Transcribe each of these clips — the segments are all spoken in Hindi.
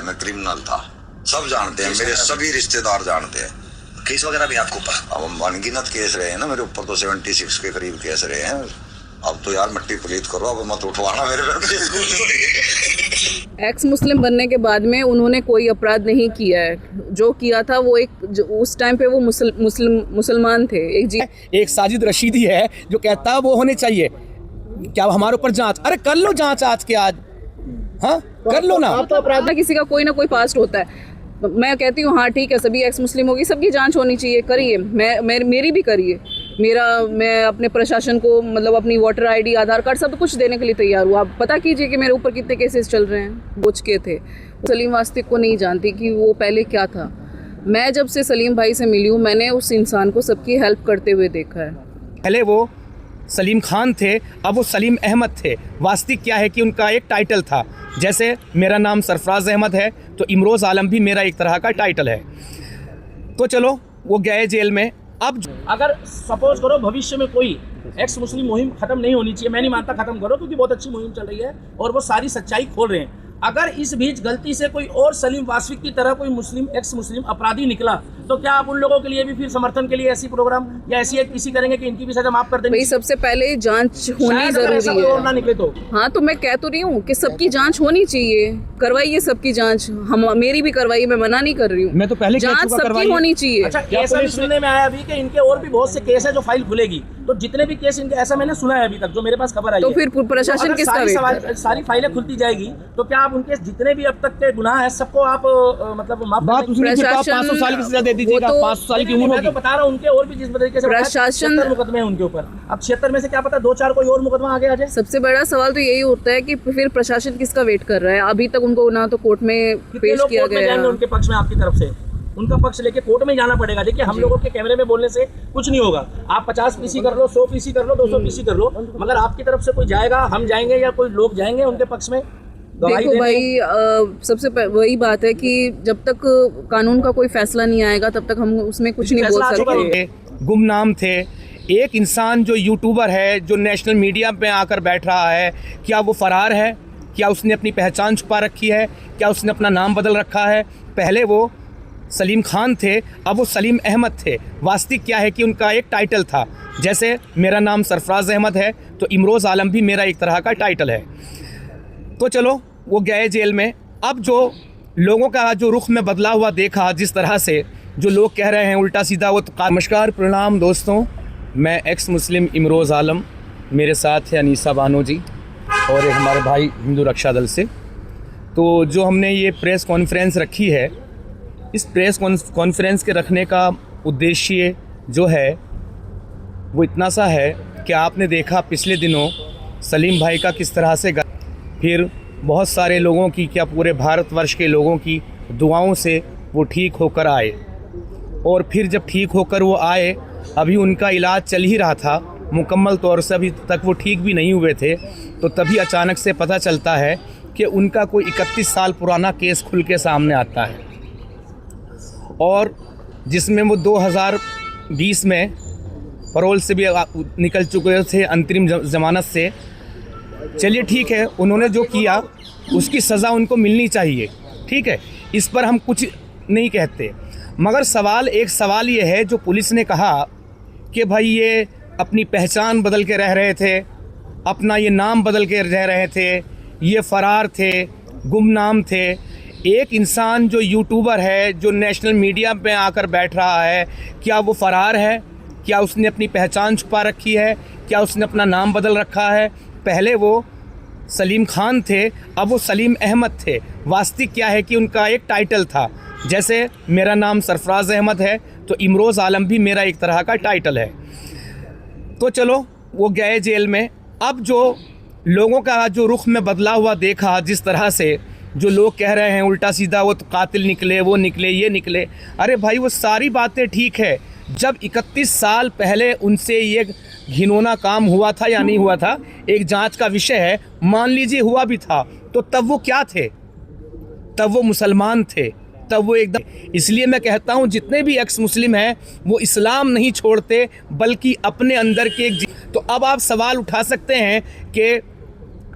मैं क्रिमिनल था, सब जानते हैं, मेरे सभी रिश्तेदार जानते हैं। केस वगैरह भी आपके ऊपर? अब अनगिनत केस रहे हैं ना मेरे ऊपर, तो 76 के करीब केस रहे हैं। अब तो यार मट्टी प्लीत करो, अब मत उठवाना मेरे पे। एक्स मुस्लिम बनने के बाद में उन्होंने कोई अपराध नहीं किया है। जो किया था वो उस टाइम पे वो मुसलमान थे। एक साजिद रशीदी है जो कहता है वो होने चाहिए। क्या हमारे ऊपर जांच? अरे कर लो जांच आज के आज, हाँ कर लो ना। तो अपराध किसी का कोई ना कोई पास्ट होता है। मैं कहती हूँ हाँ ठीक है, सभी एक्स मुस्लिम होगी, सबकी जांच होनी चाहिए, करिए। मेरी भी करिए। मैं अपने प्रशासन को मतलब अपनी वोटर आईडी, आधार कार्ड सब कुछ देने के लिए तैयार हूँ। आप पता कीजिए कि मेरे ऊपर कितने केसेस चल रहे हैं। बुझ के थे। सलीम वास्तिक को नहीं जानती कि वो पहले क्या था। मैं जब से सलीम भाई से मिली हूँ, मैंने उस इंसान को सबकी हेल्प करते हुए देखा है। पहले वो सलीम खान थे, अब वो सलीम अहमद थे। वास्तविक क्या है कि उनका एक टाइटल था। जैसे मेरा नाम सरफराज अहमद है तो इमरोज़ आलम भी मेरा एक तरह का टाइटल है। तो चलो वो गए जेल में। अब अगर सपोज करो भविष्य में कोई एक्स मुस्लिम मुहिम खत्म नहीं होनी चाहिए, मैं नहीं मानता खत्म करो, क्योंकि बहुत अच्छी मुहिम चल रही है और वो सारी सच्चाई खोल रहे हैं। अगर इस बीच गलती से कोई और सलीम वास्तिक की तरह कोई मुस्लिम एक्स मुस्लिम अपराधी निकला, तो क्या आप उन लोगों के लिए भी फिर समर्थन के लिए ऐसी प्रोग्राम या ऐसी एक किसी करेंगे कि इनकी भी सजा माफ कर देंगे? भाई सबसे पहले जांच होनी जरूरी है। और ना निकले तो हाँ, तो मैं कह तो रही हूँ कि सबकी जांच होनी चाहिए। करवाइए सबकी जांच, हम मेरी भी करवाइए, मैं मना नहीं कर रही हूँ। मैं तो पहले जांच सबकी होनी चाहिए। अच्छा, ऐसा भी सुनने में आया अभी कि इनके और भी बहुत से केस है जो फाइल खुलेगी, तो जितने भी केस इनके, ऐसा मैंने सुना है अभी तक जो मेरे पास खबर आई तो है। फिर प्रशासन किसका वेट कर रहा है? सारी फाइलें खुलती जाएगी तो क्या आप उनके जितने भी अब तक के गुनाह है सबको आप मतलब माफ बात उसने 500 साल की सजा दे दीजिएगा। 500 साल की उम्र मैं तो बता रहा हूँ उनके और भी जिस तरीके से प्रशासन 76 मुकदमे हैं उनके ऊपर। अब 76 में से क्या पता 2-4 कोई और मुकदमा आगे आ जाए। सबसे बड़ा सवाल तो यही होता है कि फिर प्रशासन किसका वेट कर रहा है। अभी तक उनको ना तो कोर्ट में पेश किया गया है। उनके पक्ष में आपकी तरफ से उनका पक्ष लेके कोर्ट में जाना पड़ेगा। देखिए हम लोगों के कैमरे में बोलने से कुछ नहीं होगा। आप 50 पीसी कर लो, 100 पीसी कर लो, 200 पीसी कर लो, मगर आपकी तरफ से कोई जाएगा, हम जाएंगे या कोई लोग जाएंगे उनके पक्ष में? देखो भाई, सबसे वही बात है कि जब तक कानून का कोई फैसला नहीं आएगा तब तक हम उसमें कुछ नहीं बोल सकते। गुमनाम थे। एक इंसान जो यूट्यूबर है, जो नेशनल मीडिया पे आकर बैठ रहा है, क्या वो फरार है? क्या उसने अपनी पहचान छुपा रखी है? क्या उसने अपना नाम बदल रखा है? पहले वो सलीम खान थे, अब वो सलीम अहमद थे। वास्तविक क्या है कि उनका एक टाइटल था। जैसे मेरा नाम सरफराज अहमद है तो इमरोज़ आलम भी मेरा एक तरह का टाइटल है। तो चलो वो गए जेल में। अब जो लोगों का जो रुख में बदला हुआ देखा, जिस तरह से जो लोग कह रहे हैं उल्टा सीधा, वो तो नमस्कार प्रणाम दोस्तों, मैं एक्स मुस्लिम इमरोज़ आलम, मेरे साथ है अनीसा बानो जी और एक हमारे भाई हिंदू रक्षा दल से। तो जो हमने ये प्रेस कॉन्फ्रेंस रखी है, इस प्रेस कॉन्फ्रेंस के रखने का उद्देश्य जो है वो इतना सा है कि आपने देखा पिछले दिनों सलीम भाई का किस तरह से फिर बहुत सारे लोगों की, क्या पूरे भारतवर्ष के लोगों की दुआओं से वो ठीक होकर आए। और फिर जब ठीक होकर वो आए, अभी उनका इलाज चल ही रहा था, मुकम्मल तौर से अभी तक वो ठीक भी नहीं हुए थे। तो तभी अचानक से पता चलता है कि उनका कोई 31 साल पुराना केस खुल के सामने आता है, और जिसमें वो 2020 में पैरोल से भी निकल चुके थे, अंतरिम ज़मानत से। चलिए ठीक है, उन्होंने जो किया उसकी सज़ा उनको मिलनी चाहिए, ठीक है, इस पर हम कुछ नहीं कहते। मगर एक सवाल ये है, जो पुलिस ने कहा कि भाई ये अपनी पहचान बदल के रह रहे थे, अपना ये नाम बदल के रह रहे थे, ये फ़रार थे, गुमनाम थे। एक इंसान जो यूट्यूबर है, जो नेशनल मीडिया पे आकर बैठ रहा है, क्या वो फ़रार है? क्या उसने अपनी पहचान छुपा रखी है? क्या उसने अपना नाम बदल रखा है? पहले वो सलीम खान थे, अब वो सलीम अहमद थे। वास्तविक क्या है कि उनका एक टाइटल था। जैसे मेरा नाम सरफराज अहमद है तो इमरोज़ आलम भी मेरा एक तरह का टाइटल है। तो चलो वो गए जेल में। अब जो लोगों का जो रुख में बदला हुआ देखा, जिस तरह से जो लोग कह रहे हैं उल्टा सीधा, वो तो कातिल निकले, वो निकले, ये निकले। अरे भाई, वो सारी बातें ठीक है। जब 31 साल पहले उनसे ये घिनौना काम हुआ था या नहीं हुआ था, एक जांच का विषय है। मान लीजिए हुआ भी था, तो तब वो क्या थे? तब वो मुसलमान थे, तब वो एकदम। इसलिए मैं कहता हूँ जितने भी एक्स मुस्लिम हैं वो इस्लाम नहीं छोड़ते, बल्कि अपने अंदर के तो अब आप सवाल उठा सकते हैं कि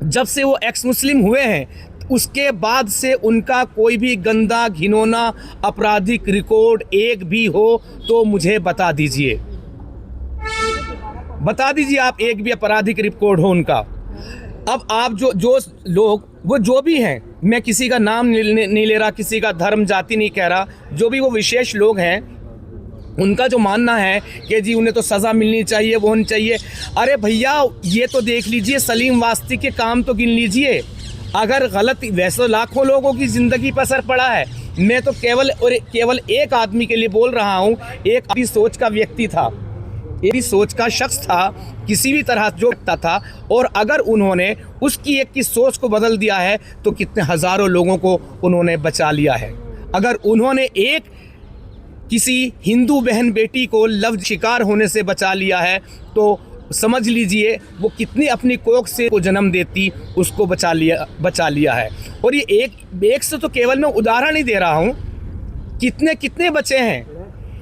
जब से वो एक्स मुस्लिम हुए हैं, उसके बाद से उनका कोई भी गंदा घिनौना आपराधिक रिकॉर्ड एक भी हो तो मुझे बता दीजिए, बता दीजिए आप एक भी आपराधिक रिकॉर्ड हो उनका। अब आप जो लोग वो जो भी हैं, मैं किसी का नाम नहीं ले रहा, किसी का धर्म जाति नहीं कह रहा, जो भी वो विशेष लोग हैं उनका जो मानना है कि जी उन्हें तो सज़ा मिलनी चाहिए, वो होनी चाहिए। अरे भैया ये तो देख लीजिए, सलीम वास्ती के काम तो गिन लीजिए। अगर गलत, वैसे लाखों लोगों की ज़िंदगी पर असर पड़ा है, मैं तो केवल एक आदमी के लिए बोल रहा हूँ। एक अपनी सोच का व्यक्ति था, एक सोच का शख्स था, किसी भी तरह जो था, और अगर उन्होंने उसकी एक की सोच को बदल दिया है तो कितने हज़ारों लोगों को उन्होंने बचा लिया है। अगर उन्होंने एक किसी हिंदू बहन बेटी को लफ्ज़ शिकार होने से बचा लिया है तो समझ लीजिए वो कितनी अपनी कोख से को जन्म देती उसको बचा लिया है। और ये एक से तो केवल मैं उदाहरण ही दे रहा हूँ, कितने बचे हैं।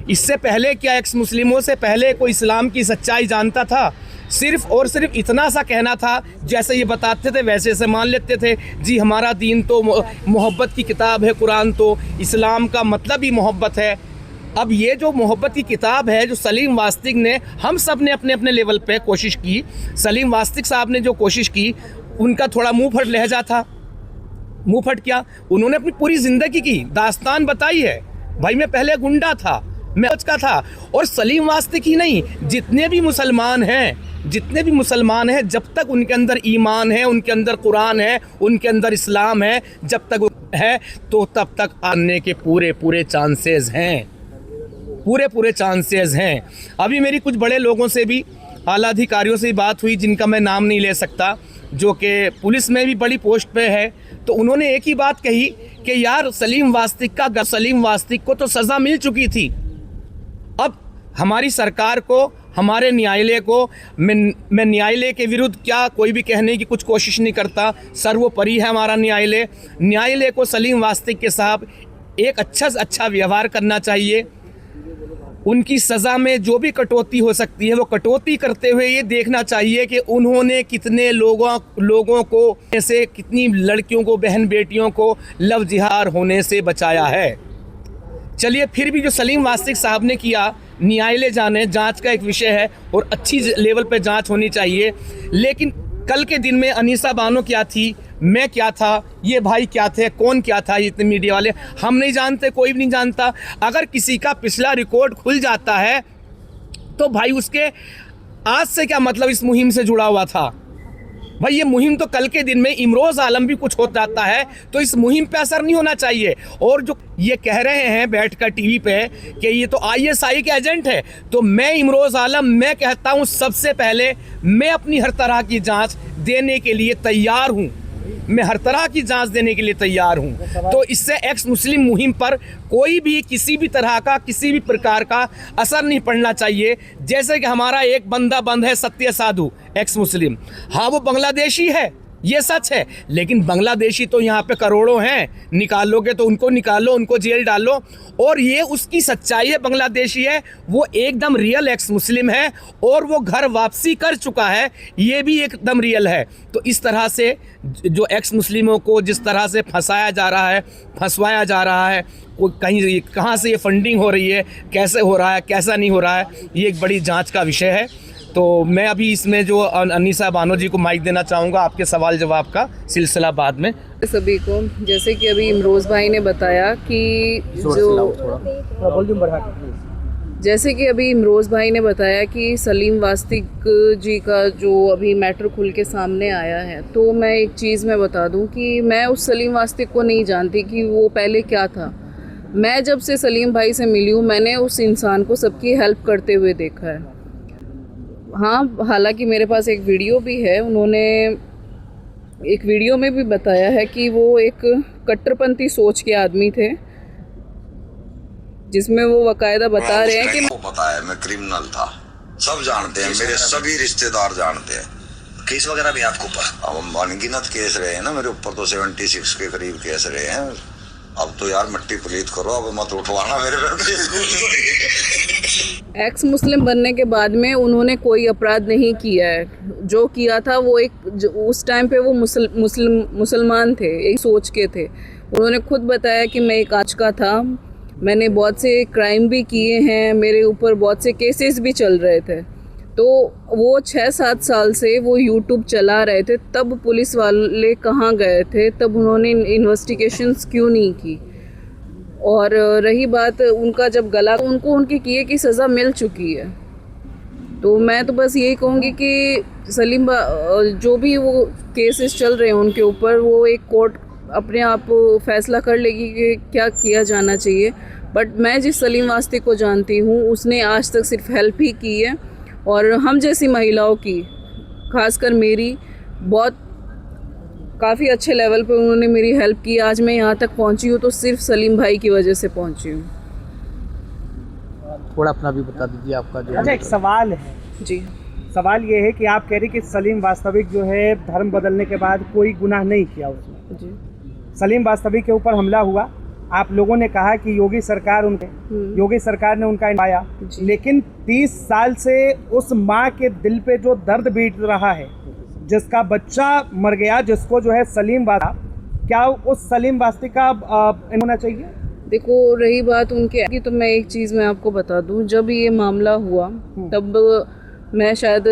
इससे पहले क्या एक्स मुस्लिमों से पहले कोई इस्लाम की सच्चाई जानता था? सिर्फ और सिर्फ इतना सा कहना था, जैसे ये बताते थे वैसे से मान लेते थे, जी हमारा दीन तो मोहब्बत की किताब है, कुरान तो इस्लाम का मतलब ही मोहब्बत है। अब ये जो मोहब्बत की किताब है, जो सलीम वास्तिक ने, हम सब ने अपने अपने लेवल पे कोशिश की, सलीम वास्तिक साहब ने जो कोशिश की, उनका थोड़ा मुंह फट लहजा था। मुंह फट क्या, उन्होंने अपनी पूरी ज़िंदगी की दास्तान बताई है। भाई मैं पहले गुंडा था, मैं का था। और सलीम वास्तिक ही नहीं, जितने भी मुसलमान हैं, जब तक उनके अंदर ईमान है, उनके अंदर कुरान है, उनके अंदर इस्लाम है, जब तक है तो तब तक आने के पूरे चांसेस हैं, पूरे चांसेस हैं। अभी मेरी कुछ बड़े लोगों से भी, आला अधिकारियों से बात हुई, जिनका मैं नाम नहीं ले सकता, जो कि पुलिस में भी बड़ी पोस्ट पे है। तो उन्होंने एक ही बात कही कि यार सलीम वास्तिक को तो सज़ा मिल चुकी थी। अब हमारी सरकार को, हमारे न्यायालय को, मैं न्यायालय के विरुद्ध क्या कोई भी कहने की कुछ कोशिश नहीं करता, सर्वोपरि है हमारा न्यायालय को सलीम वास्तिक के साथ एक अच्छा व्यवहार करना चाहिए। उनकी सज़ा में जो भी कटौती हो सकती है वो कटौती करते हुए ये देखना चाहिए कि उन्होंने कितने लोगों को ऐसे, कितनी लड़कियों को, बहन बेटियों को लव जिहाद होने से बचाया है। चलिए, फिर भी जो सलीम वास्तिक साहब ने किया, न्यायालय जांच का एक विषय है और अच्छी लेवल पे जांच होनी चाहिए। लेकिन कल के दिन में अनीसा बानो क्या थी, मैं क्या था, ये भाई क्या थे, कौन क्या था, ये इतने मीडिया वाले, हम नहीं जानते, कोई भी नहीं जानता। अगर किसी का पिछला रिकॉर्ड खुल जाता है तो भाई उसके आज से क्या मतलब इस मुहिम से जुड़ा हुआ था। भाई ये मुहिम तो कल के दिन में इमरोज़ आलम भी कुछ हो जाता है तो इस मुहिम पे असर नहीं होना चाहिए। और जो ये कह रहे हैं बैठकर टीवी पे कि ये तो आईएसआई के एजेंट है, तो मैं इमरोज़ आलम, मैं कहता हूँ सबसे पहले मैं अपनी हर तरह की जांच देने के लिए तैयार हूँ, मैं हर तरह की जांच देने के लिए तैयार हूं। तो इससे एक्स मुस्लिम मुहिम पर कोई भी किसी भी तरह का, किसी भी प्रकार का असर नहीं पड़ना चाहिए। जैसे कि हमारा एक बंदा बंद है, सत्य साधु, एक्स मुस्लिम, हाँ वो बांग्लादेशी है, ये सच है, लेकिन बांग्लादेशी तो यहाँ पे करोड़ों हैं, निकालोगे तो उनको निकालो, उनको जेल डालो। और ये उसकी सच्चाई है, बांग्लादेशी है, वो एकदम रियल एक्स मुस्लिम है और वो घर वापसी कर चुका है, ये भी एकदम रियल है। तो इस तरह से जो एक्स मुस्लिमों को जिस तरह से फंसाया जा रहा है, फंसवाया जा रहा है, वो कहीं कहाँ से ये फंडिंग हो रही है, कैसे हो रहा है, कैसा नहीं हो रहा है, ये एक बड़ी जाँच का विषय है। तो मैं अभी इसमें जो अनीसा बानो जी को माइक देना चाहूँगा, आपके सवाल जवाब का सिलसिला बाद में। सभी को, जैसे कि अभी इमरोज़ भाई ने बताया कि सलीम वास्तिक जी का जो अभी मैटर खुल के सामने आया है, तो मैं एक चीज़ मैं बता दूं कि मैं उस सलीम वास्तिक को नहीं जानती कि वो पहले क्या था। मैं जब से सलीम भाई से मिली हूँ, मैंने उस इंसान को सबकी हेल्प करते हुए देखा है। हाँ, हालांकि मेरे पास एक वीडियो भी है, उन्होंने एक वीडियो में भी बताया है कि वो एक कट्टरपंथी सोच के आदमी थे, जिसमें वो बाकायदा बता रहे हैं कि पता है मैं क्रिमिनल था, सब जानते हैं, मेरे सभी रिश्तेदार जानते हैं। केस वगैरह भी आपके ऊपर? अब अनगिनत केस रहे हैं ना मेरे ऊपर, तो 76 के करीब केस रहे हैं। अब तो यार मिट्टी पलीत करो, अब मत उठवाना मेरे पे। एक्स मुस्लिम बनने के बाद में उन्होंने कोई अपराध नहीं किया है। जो किया था वो उस टाइम पे वो मुसलमान थे, एक सोच के थे। उन्होंने खुद बताया कि मैं एक आज का था, मैंने बहुत से क्राइम भी किए हैं, मेरे ऊपर बहुत से केसेस भी चल रहे थे। तो वो 6-7 साल से वो यूट्यूब चला रहे थे, तब पुलिस वाले कहाँ गए थे, तब उन्होंने इन्वेस्टिगेशंस क्यों नहीं की। और रही बात उनका जब गला, उनको उनके किए की सज़ा मिल चुकी है। तो मैं तो बस यही कहूँगी कि सलीम जो भी वो केसेस चल रहे हैं उनके ऊपर, वो एक कोर्ट अपने आप फैसला कर लेगी कि क्या किया जाना चाहिए। बट मैं जिस सलीम वास्ती को जानती हूँ उसने आज तक सिर्फ हेल्प ही की है, और हम जैसी महिलाओं की, खासकर मेरी, बहुत काफ़ी अच्छे लेवल पे उन्होंने मेरी हेल्प की। आज मैं यहाँ तक पहुँची हूँ तो सिर्फ सलीम भाई की वजह से पहुँची हूँ। थोड़ा अपना भी बता दीजिए आपका जो। अच्छा, एक सवाल है जी। सवाल ये है कि आप कह रही कि सलीम वास्तविक जो है धर्म बदलने के बाद कोई गुनाह नहीं किया उसने। जी। सलीम वास्तविक के ऊपर हमला हुआ, आप लोगों ने कहा कि योगी सरकार ने उनका पाया, लेकिन 30 साल से उस माँ के दिल पे जो दर्द बीत रहा है, जिसका बच्चा मर गया, जिसको जो है सलीम वास्ता, क्या उस सलीम वास्ती का होना चाहिए? देखो, रही बात उनके की, तो मैं एक चीज़ मैं आपको बता दूं, जब ये मामला हुआ तब मैं शायद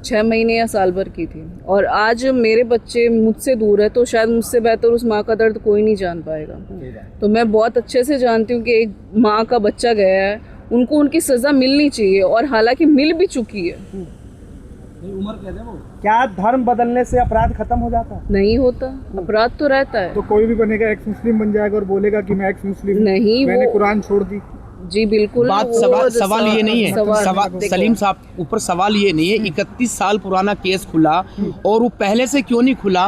6 महीने या साल भर की थी, और आज मेरे बच्चे मुझसे दूर है, तो शायद मुझसे बेहतर उस माँ का दर्द कोई नहीं जान पाएगा। तो मैं बहुत अच्छे से जानती हूँ कि एक माँ का बच्चा गया है, उनको उनकी सज़ा मिलनी चाहिए, और हालांकि मिल भी चुकी है। उम्र क्या है वो? क्या धर्म बदलने से अपराध खत्म हो जाता है? नहीं होता, अपराध तो रहता है। तो कोई भी बनेगा एक्स मुस्लिम बन जाएगा और बोलेगा कि मैं एक्स मुस्लिम नहीं, मैंने कुरान छोड़ दी। जी बिल्कुल। सवाल ये नहीं है सलीम साहब, ऊपर सवाल ये नहीं है 31 साल पुराना केस खुला, और वो पहले से क्यों नहीं खुला?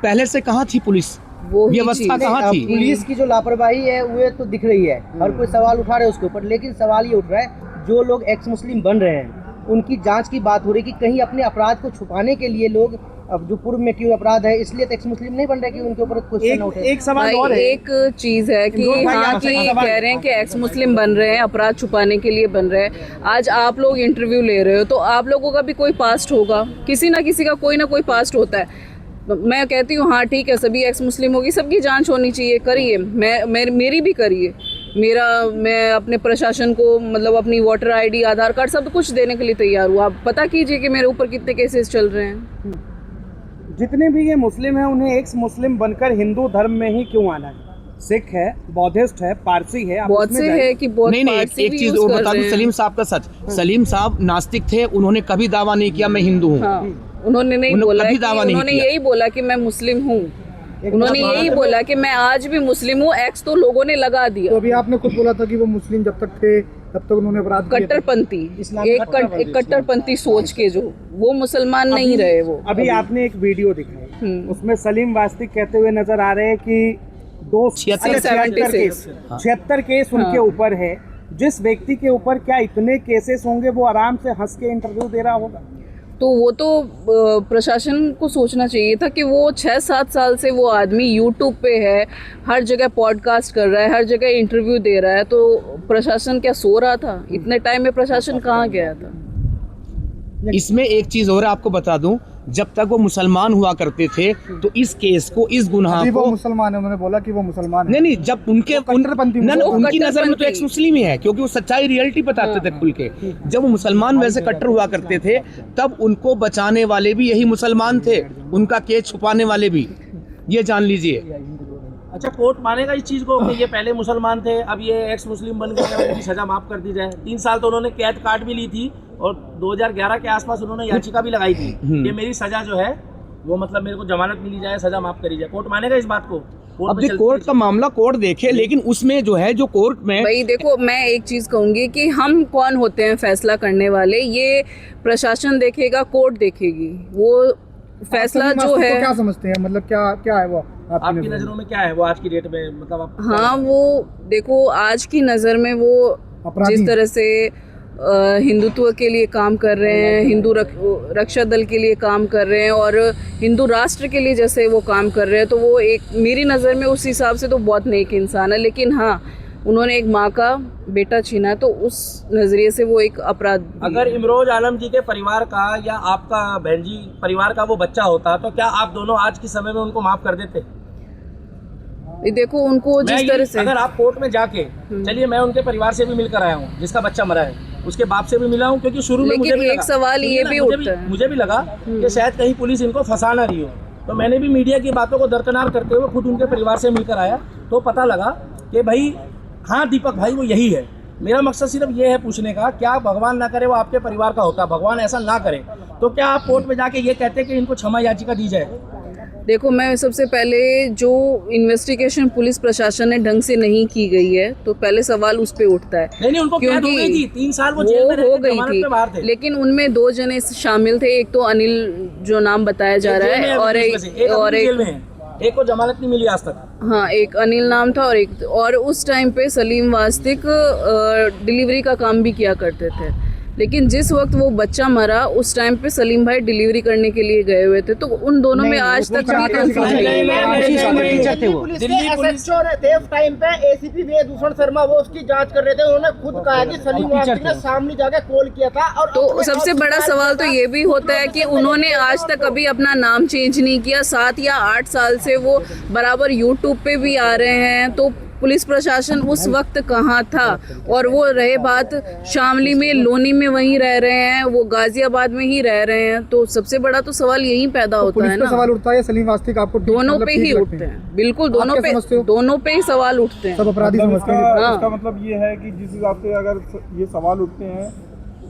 पहले से कहाँ थी पुलिस? वो व्यवस्था कहाँ थी? पुलिस की जो लापरवाही है वो तो दिख रही है, हर कोई सवाल उठा रहे हैं उसके ऊपर, लेकिन सवाल ये उठ रहा है जो लोग एक्स मुस्लिम बन रहे हैं उनकी जांच की बात हो रही है कि कहीं अपने अपराध को छुपाने के लिए लोग, अब जो पूर्व में क्यों अपराध है इसलिए तो एक्स मुस्लिम नहीं बन रहे कि उनके ऊपर क्वेश्चन उठे। एक सवाल और है, एक चीज़ है कि हाँ कि कह रहे हैं कि एक्स मुस्लिम बन रहे हैं, अपराध छुपाने के लिए बन रहे हैं। आज आप लोग इंटरव्यू ले रहे हो तो आप लोगों का भी कोई पास्ट होगा, किसी ना किसी का कोई ना कोई पास्ट होता है। मैं कहती हूँ हाँ ठीक है, सभी एक्स मुस्लिम होगी, सबकी जांच होनी चाहिए, करिए। मेरी भी करिए। मैं अपने प्रशासन को मतलब अपनी वोटर आईडी, आधार कार्ड सब कुछ देने के लिए तैयार हूँ। आप पता कीजिए कि मेरे ऊपर कितने केसेस चल रहे हैं। जितने भी ये मुस्लिम हैं उन्हें एक्स मुस्लिम बनकर हिंदू धर्म में ही क्यों आना है? सिख है, बौद्धिस्ट है, पारसी है, बहुत से है कि बहुत नहीं, एक चीज और बता दूं, सलीम साहब का सच, सलीम साहब नास्तिक थे, उन्होंने कभी दावा नहीं किया मैं हिंदू हूँ। हाँ, उन्होंने नहीं बोला, उन्होंने यही बोला कि मैं मुस्लिम हूँ, उन्होंने यही बोला कि मैं आज भी मुस्लिम हूँ। एक्स तो लोगों ने लगा दिया। तो अभी आपने खुद बोला था कि वो मुस्लिम जब तक थे तब तक उन्होंने अपराध किए। कट्टरपंथी, एक कट्टरपंथी सोच के जो वो मुसलमान नहीं रहे। वो अभी आपने एक वीडियो दिखाई, उसमें सलीम वास्ती कहते हुए नजर आ रहे हैं कि 76 केस उनके ऊपर है। जिस व्यक्ति के ऊपर क्या इतने केसेस होंगे वो आराम से हंस के इंटरव्यू दे रहा होगा। तो वो तो प्रशासन को सोचना चाहिए था कि वो 6-7 साल से वो आदमी यूट्यूब पे है, हर जगह पॉडकास्ट कर रहा है, हर जगह इंटरव्यू दे रहा है, तो प्रशासन क्या सो रहा था? इतने टाइम में प्रशासन कहाँ गया था? इसमें एक चीज और आपको बता दूं, जब तक वो मुसलमान हुआ करते थे तो इस केस को, इस गुनाह को, वो मुसलमान है, उन्होंने बोला कि वो मुसलमान है। नहीं, जब उनकी नजर में तो एक्स मुस्लिम ही है, क्योंकि वो सच्चाई रियलिटी बताते थे खुल के। जब वो मुसलमान वैसे कट्टर हुआ करते थे तब उनको बचाने वाले भी यही मुसलमान थे, उनका केस छुपाने वाले भी, ये जान लीजिए। अच्छा, कोर्ट मानेगा इस चीज़ को कि ये पहले मुसलमान थे, अब ये एक्स मुस्लिम बन गए, उनकी सज़ा माफ़ कर दी जाए? 3 साल तो उन्होंने कैद काट भी ली थी, और 2011 के आसपास उन्होंने याचिका भी लगाई थी कि मेरी सज़ा जो है वो मतलब मेरे को जमानत मिली जाए, सज़ा माफ़ करी जाए। कोर्ट मानेगा इस बात को? अब कोर्ट का मामला कोर्ट देखे, लेकिन उसमें जो है, जो कोर्ट में भाई देखो, मैं एक चीज़ कहूँगी कि हम कौन होते हैं फैसला करने वाले? ये प्रशासन देखेगा, कोर्ट देखेगी, वो फैसला जो है। क्या समझते हैं, मतलब क्या है वो आपकी नज़रों में क्या है वो आज की डेट में? मतलब हाँ, वो देखो आज की नज़र में वो जिस तरह से हिंदुत्व के लिए काम कर रहे हैं, हिंदू रक्षा दल के लिए काम कर रहे हैं और हिंदू राष्ट्र के लिए जैसे वो काम कर रहे हैं, तो वो एक मेरी नज़र में उस हिसाब से तो बहुत नेक इंसान है। लेकिन हाँ, उन्होंने एक माँ का बेटा छीना, तो उस नज़रिए से वो एक अपराध भी है। अगर इमरोज आलम जी के परिवार का या आपका बहन जी परिवार का वो बच्चा होता तो क्या आप दोनों आज के समय में उनको माफ कर देते? ये देखो, उनको जिस तरह से अगर आप कोर्ट में जाके, चलिए मैं उनके परिवार से भी मिलकर आया हूँ, जिसका बच्चा मरा है उसके बाप से भी मिला हूँ, क्योंकि शुरू में मुझे भी एक सवाल ये भी उठता है, मुझे भी लगा कि शायद कहीं पुलिस इनको फंसा ना रही हो, तो मैंने भी मीडिया की बातों को दरकिनार करते हुए खुद उनके परिवार से मिलकर आया, तो पता लगा कि भाई हाँ दीपक भाई वो यही है। मेरा मकसद सिर्फ ये है पूछने का, क्या भगवान ना करे वो आपके परिवार का होता, भगवान ऐसा ना करे, तो क्या आप कोर्ट में जाके ये कहते कि इनको क्षमा याचिका दी जाए? देखो, मैं सबसे पहले जो इन्वेस्टिगेशन पुलिस प्रशासन ने ढंग से नहीं की गई है, तो पहले सवाल उस पे उठता है। नहीं उनको कैद हो गई थी, 3 साल वो जेल में हो रहते थे, गई जमानत थी, पे बाहर थे। लेकिन उनमें 2 जने शामिल थे, एक तो अनिल जो नाम बताया जा रहा है और एक को जमानत नहीं मिली आज तक। हाँ, एक अनिल नाम था और उस टाइम पे सलीम वास्तिक डिलीवरी का काम भी किया करते थे। लेकिन जिस वक्त वो बच्चा मरा उस टाइम पे सलीम भाई डिलीवरी करने के लिए गए हुए थे, तो उन दोनों में आज तक भी कंफ्यूजन टाइम पे एसीपी वेदभूषण शर्मा वो उसकी जांच कर रहे थे, उन्होंने खुद कहा कि सलीम वास्तिक ने सामने जाके कॉल किया था। और तो सबसे बड़ा सवाल तो ये भी होता है कि उन्होंने आज तक कभी अपना नाम चेंज नहीं किया। 7 या 8 साल से वो बराबर यूट्यूब पे भी आ रहे हैं, तो पुलिस प्रशासन उस वक्त कहाँ था? और वो रहे बात शामली में, लोनी में वहीं रह रहे हैं, वो गाजियाबाद में ही रह रहे हैं, तो सबसे बड़ा तो सवाल यही पैदा होता है ना। सवाल उठता है सलीम वास्तिक आपको दोनों पे ही उठते हैं, बिल्कुल दोनों पे ही सवाल उठते हैं। सब अपराधी समझते हैं। हाँ। इसका मतलब ये है कि जिस हिसाब से अगर ये सवाल उठते हैं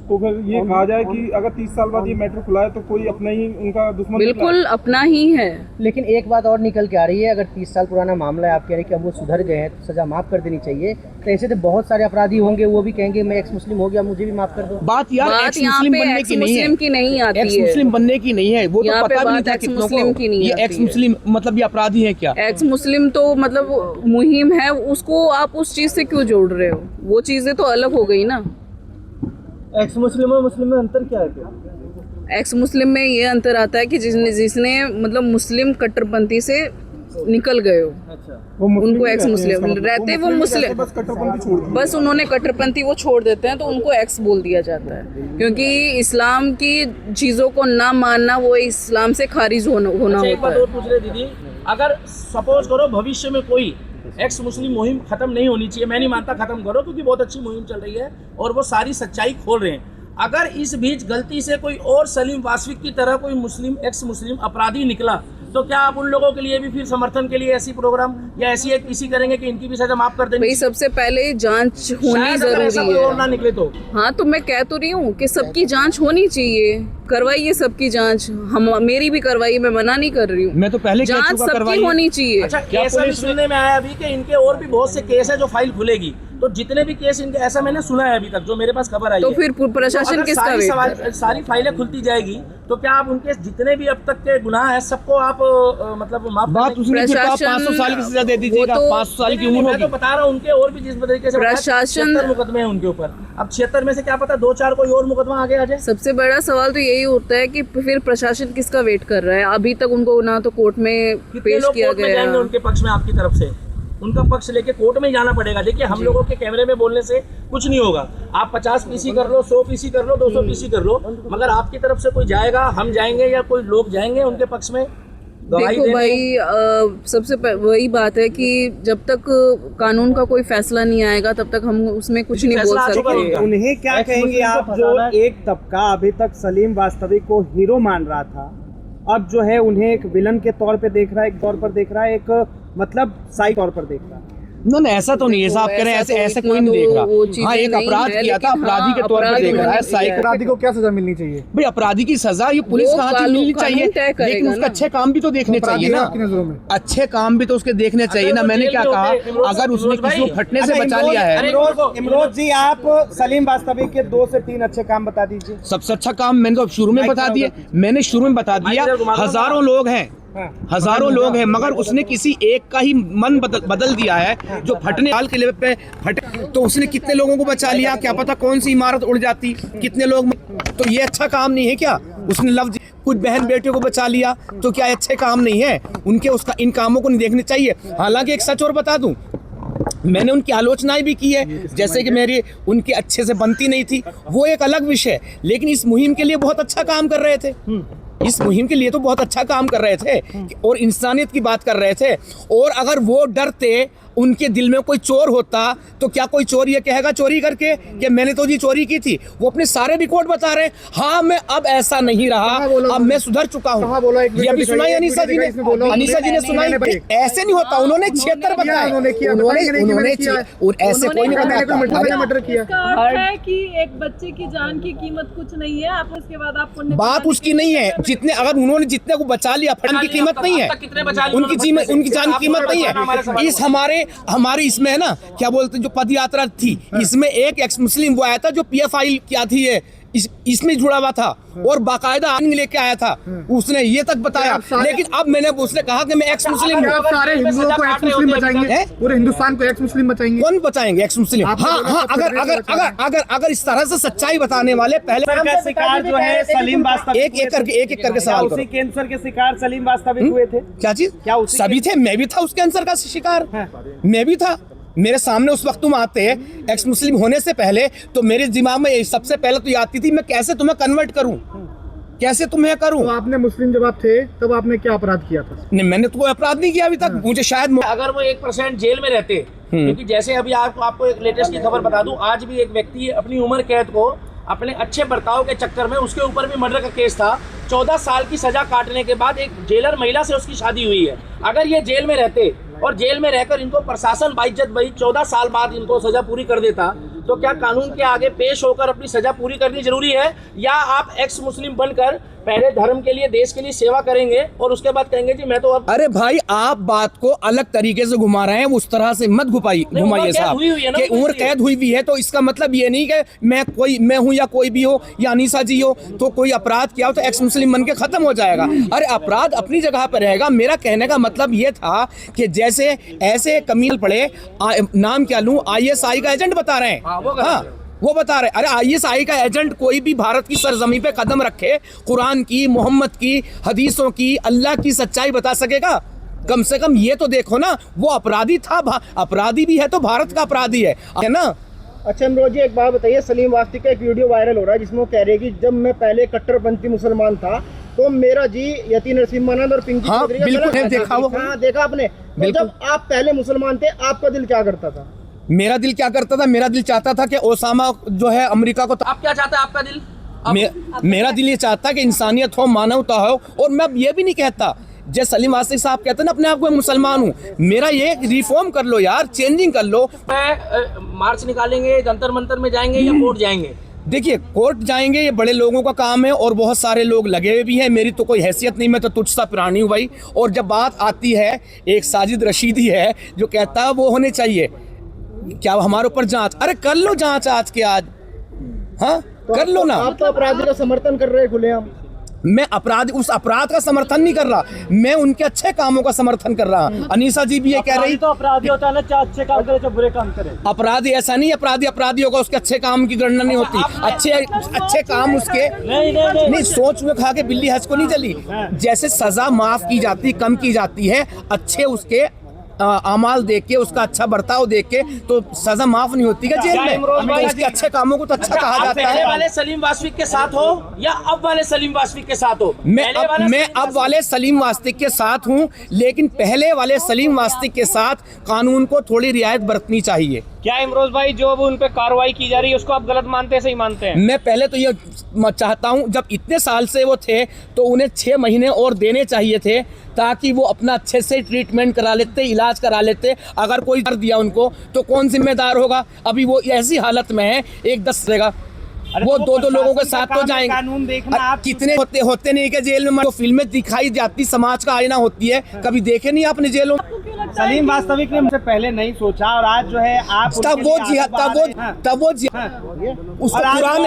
तो फिर ये कहा जाए कि अगर 30 साल बाद ये मैटर खुला है तो कोई अपना ही उनका दुश्मन बिल्कुल अपना ही है। लेकिन एक बात और निकल के आ रही है, अगर 30 साल पुराना मामला है, आप कह रहे हैं कि अब वो सुधर गए हैं तो सजा माफ कर देनी चाहिए, तो ऐसे तो बहुत सारे अपराधी होंगे, वो भी कहेंगे मैं एक्स मुस्लिम हो गया, मुझे भी माफ कर दो। बात यार एक्स यहाँ मुस्लिम पे बनने एक्स की नहीं है, मुस्लिम की नहीं आती है, एक्स मुस्लिम बनने की नहीं है, वो तो यहाँ पे पता भी नहीं बात था एक्स कितनों मुस्लिम की को नहीं ये आती एक्स है। मुस्लिम मतलब ये अपराधी है क्या? एक्स मुस्लिम तो मतलब मुहिम है, उसको आप उस चीज से क्यों जोड़ रहे हो? वो चीजें तो अलग हो गई ना। एक्स मुस्लिम और मुस्लिम में अंतर क्या है फिर? एक्स मुस्लिम में ये अंतर आता है कि जिसने मतलब मुस्लिम कट्टरपंथी से निकल गए हो, उनको एक्स मुस्लिम रहते, वो मुस्लिम बस उन्होंने कट्टरपंथी वो छोड़ देते हैं तो उनको एक्स बोल दिया जाता है, क्योंकि इस्लाम की चीज़ों को ना मानना वो इस्लाम से खारिज होना एक होता बात है। और पूछ रहे दीदी, अगर सपोज करो भविष्य में कोई एक्स मुस्लिम मुहिम खत्म नहीं होनी चाहिए, मैं नहीं मानता खत्म करो क्योंकि बहुत अच्छी मुहिम चल रही है और वो सारी सच्चाई खोल रहे हैं, अगर इस बीच गलती से कोई और सलीम वास्तिक की तरह कोई मुस्लिम एक्स मुस्लिम अपराधी निकला, तो क्या आप उन लोगों के लिए भी फिर समर्थन के लिए ऐसी प्रोग्राम या ऐसी एक पीसी करेंगे कि इनकी भी सजा माफ कर देंगे? भाई सबसे पहले जांच होनी जरूरी और ना है। निकले तो हाँ, तो मैं कह तो रही हूँ कि सबकी जांच होनी चाहिए, करवाइए सबकी जांच, हम मेरी भी करवाइए, मैं मना नहीं कर रही हूँ, मैं तो पहले कह जांच चुका सबकी करवाइए। होनी चाहिए। अच्छा, ऐसा भी सुनने में आया अभी कि इनके और भी बहुत से केस है जो फाइल खुलेगी, तो जितने भी केस इनके, ऐसा मैंने सुना है अभी तक जो मेरे पास खबर आई तो है। फिर प्रशासन अगर किसका वेट कर? सारी फाइलें खुलती जाएगी तो क्या आप उनके जितने भी अब तक के गुनाह है सबको आप मतलब माफ बात उसने फिर कहा 500 साल की सजा दे दीजिएगा, 500 साल की उम्र मैं होगी। तो बता रहा हूँ उनके और भी जिस तरीके से प्रशासन 76 मुकदमे हैं उनके ऊपर, अब 76 में से क्या पता 2-4 कोई और मुकदमा आगे आ जाए। सबसे बड़ा सवाल तो यही होता है कि फिर प्रशासन किसका वेट कर रहा है? अभी तक उनको ना तो कोर्ट में कितने पेश लोग किया कोर्ट में गया। जाएंगे उनके पक्ष में? आपकी तरफ से उनका पक्ष लेके कोर्ट में ही जाना पड़ेगा। देखिए हम लोगों के कैमरे में बोलने से कुछ नहीं होगा, आप 50 पीसी कर लो, 100 पीसी कर लो, 200 पीसी कर लो, मगर आपकी तरफ से कोई जाएगा, हम जाएंगे या कोई लोग जाएंगे उनके पक्ष में गवाही देखो देने? भाई, सबसे वही बात है कि जब तक कानून का कोई फैसला नहीं आएगा तब तक हम उसमें कुछ नहीं बोल फैसला आ चुका है सकते। उनका। उन्हें क्या कहेंगे आप, जो एक तबका अभी तक सलीम वास्तविक को हीरो मान रहा था, अब जो है उन्हें एक विलन के तौर पे देख रहा है, एक तौर पर देख रहा है, एक मतलब साई तौर पर देख रहा है। ना ऐसा तो नहीं है साहब, कह रहे हैं ऐसे ऐसे कोई नहीं देख रहा। हाँ, एक अपराध किया था, अपराधी के तौर पर देख रहा है, साइको। अपराधी को क्या सजा मिलनी चाहिए? भाई अपराधी की सजा ये पुलिस कहाँ से मिलनी चाहिए, लेकिन उसके अच्छे काम भी तो देखने चाहिए ना, आपकी नजरों में अच्छे काम भी तो उसके देखने चाहिए ना। मैंने क्या कहा, अगर उसने किसी को फटने से बचा लिया है। इमरोज जी, आप सलीम वास्तविक के 2 से 3 अच्छे काम बता दीजिए। सबसे अच्छा काम मैंने तो शुरू में बता दिए, मैंने शुरू में बता दिया, हजारों लोग हैं हजारों लोग हैं, मगर उसने किसी एक का ही मन बदल दिया है जो फटने हाल के लिए पे फटे, तो उसने कितने लोगों को बचा लिया, क्या पता कौन सी इमारत उड़ जाती, कितने लोग। तो ये अच्छा काम नहीं है क्या? उसने लफ्ज कुछ बहन बेटियों को बचा लिया, तो क्या अच्छे काम नहीं है उनके? उसका इन कामों को नहीं देखने चाहिए। हालांकि एक सच और बता दूं, मैंने उनकी आलोचनाएं भी की है, जैसे कि मेरी उनकी अच्छे से बनती नहीं थी, वो एक अलग विषय, लेकिन इस मुहिम के लिए बहुत अच्छा काम कर रहे थे। इस मुहिम के लिए तो बहुत अच्छा काम कर रहे थे और इंसानियत की बात कर रहे थे। और अगर वो डरते, उनके दिल में कोई चोर होता, तो क्या कोई चोर ये कहेगा चोरी करके कि मैंने तो जी चोरी की थी? वो अपने सारे रिकॉर्ड बता रहे हैं, हाँ मैं अब ऐसा नहीं रहा, अब मैं सुधर चुका हूँ। ये अभी सुनाई अनीसा जी ने, अनीसा जी ने सुनाई। ऐसे नहीं होता, उन्होंने क्षेत्र बताया, उन्होंने ऐसे कोई मर्डर किया। है कि एक बच्चे की जान की कीमत कुछ नहीं है, आप उसके बाद आप बात उसकी नहीं है। जितने अगर उन्होंने जितने को बचा लिया, फंड की कीमत नहीं है, उनकी जान की कीमत नहीं है। इस हमारे इसमें है ना, क्या बोलते जो पद यात्रा थी, इसमें एक एक्स मुस्लिम वो आया था जो PFI क्या थी है इसमें जुड़ा हुआ था और बाकायदा आने लेके आया था, उसने ये तक बताया। लेकिन अब मैंने उसने कहा कि मैं एक्स मुस्लिम हूँ। सारे हिंदुओं को एक्स मुस्लिम बचाएंगे, पूरे हिंदुस्तान को एक्स मुस्लिम बचाएंगे। कौन बचाएंगे एक्स मुस्लिम? हाँ, अगर इस तरह से सच्चाई बताने वाले पहले शिकार जो है सलीम वास्तविक एक करके सवाल करो। कैंसर के शिकार सलीम वास्तविक हुए थे? क्या चीज? सभी थे, मैं भी था उस कैंसर का शिकार, मैं भी था। मेरे सामने उस वक्त तुम आते एक्स मुस्लिम होने से पहले, तो मेरे दिमाग में सबसे पहले तो ये आती थी मैं कैसे तुम्हें कन्वर्ट करूं, कैसे तुम्हें करूं। तो आपने मुस्लिम जब आप थे तब आपने क्या अपराध किया था? नहीं, मैंने तो कोई अपराध नहीं किया अभी तक। मुझे शायद अगर वो 1% जेल में रहते, क्योंकि जैसे अभी आपको एक लेटेस्ट की खबर बता दूं, आज भी एक व्यक्ति अपनी उम्र कैद को अपने अच्छे बर्ताव के चक्कर में, उसके ऊपर भी मर्डर का केस था, 14 साल की सजा काटने के बाद एक जेलर महिला से उसकी शादी हुई है। अगर ये जेल में रहते और जेल में रहकर इनको प्रशासन बाइज्जत भाई 14 साल बाद इनको सजा पूरी कर देता, तो क्या कानून के आगे पेश होकर अपनी सजा पूरी करनी जरूरी है, या आप एक्स मुस्लिम बनकर पहले धर्म के लिए, देश के लिए सेवा करेंगे और उसके बाद कहेंगे जी मैं तो अब। अरे भाई, आप बात को अलग तरीके से घुमा रहे हैं, उस तरह से मत घुमाइए साहब कि उम्र कैद हुई हुई है तो इसका मतलब ये नहीं कि मैं हूं या कोई भी हो या अनीसा जी हो तो कोई अपराध किया हो तो एक्स मुस्लिम बन के खत्म हो जाएगा। अरे अपराध अपनी जगह पर रहेगा। मेरा कहने का मतलब ये था कि जैसे ऐसे कमील पड़े, नाम क्या लूं, ISI का एजेंट बता रहे हैं, हाँ वो बता रहे। अरे ISI का एजेंट कोई भी भारत की सरजमी पे कदम रखे, कुरान की, मोहम्मद की, हदीसों की, अल्लाह की सच्चाई बता सकेगा? कम से कम ये तो देखो ना, वो अपराधी था, अपराधी भी है तो भारत का अपराधी है ना। अच्छा इमरोज जी, एक बात बताइए, सलीम वास्तिक का एक वीडियो वायरल हो रहा है जिसमें वो कह रहे हैं कि जब मैं पहले कट्टरपंथी मुसलमान था तो मेरा जी यती नरसिम्हानंद और पिंकी चौधरी, बिल्कुल देखा वो, हाँ देखा आपने। तो जब आप पहले मुसलमान थे आपका दिल क्या करता था? मेरा दिल क्या करता था? मेरा दिल चाहता था कि ओसामा जो है अमेरिका को, आप क्या चाहते हैं? आपका दिल मेरा दिल ये चाहता कि इंसानियत हो, मानवता हो। और मैं ये भी नहीं कहता जैसे सलीम वास्तिक साहब कहते हैं ना अपने आप को मुसलमान हूँ, मेरा ये रिफॉर्म कर लो यार, चेंजिंग कर लो। मार्च निकालेंगे, जंतर मंतर में जाएंगे या कोर्ट जाएंगे? देखिए, कोर्ट जाएंगे ये बड़े लोगों का काम है और बहुत सारे लोग लगे हुए भी हैं। मेरी तो कोई हैसियत नहीं, मैं तो तुझ सा प्राणी हूँ भाई। और जब बात आती है, एक साजिद रशीदी है जो कहता है वो होने चाहिए, क्या हमारे ऊपर जांच? अरे कर लो जांच आज के आज, हाँ कर लो ना। आप तो अपराधी का समर्थन कर रहे हैं खुलेआम। मैं उस अपराध का समर्थन नहीं कर रहा, मैं उनके अच्छे कामों का समर्थन कर रहा हूं। अनीसा जी भी ये कह रही, तो अपराधी होता है ना, चाहे अच्छे काम करे चाहे बुरे काम करे। अपराधी ऐसा नहीं, अपराधी होगा उसके अच्छे काम की गणना नहीं होती। अच्छे काम उसके नहीं सोच में खा के बिल्ली हंस को नहीं चली। जैसे सजा माफ की जाती, कम की जाती है, अच्छे उसके अमाल देख के, उसका अच्छा बर्ताव देख के तो सजा माफ नहीं होती क्या जेल में? तो उसके अच्छे कामों को तो अच्छा कहा जाता है। पहले वाले सलीम वास्तिक के साथ हो या अब वाले सलीम वास्तिक के साथ हो? मैं अब वाले सलीम वास्तिक के साथ हूं, लेकिन पहले वाले सलीम वास्तिक के साथ कानून को थोड़ी रियायत बरतनी चाहिए। क्या इमरोज भाई जो अब उन पे कार्रवाई की जा रही है उसको आप गलत मानते हैं, सही मानते हैं? मैं पहले तो ये चाहता हूं, जब इतने साल से वो थे तो उन्हें 6 महीने और देने चाहिए थे ताकि वो अपना अच्छे से ट्रीटमेंट करा लेते, इलाज करा लेते। अगर कोई कर दिया उनको तो कौन जिम्मेदार होगा? अभी वो ऐसी हालत में है, एक 10 रहेगा वो दो लोगों के साथ तो जाएंगे। कानून देखना कितने होते नहीं कि जेल में जो फिल्में दिखाई जाती समाज का आईना होती है, कभी देखे नहीं आपने जेलों में? सलीम वास्तविक ने मुझसे पहले नहीं सोचा और आज जो है आप तब वो जिहाद उसको कुरान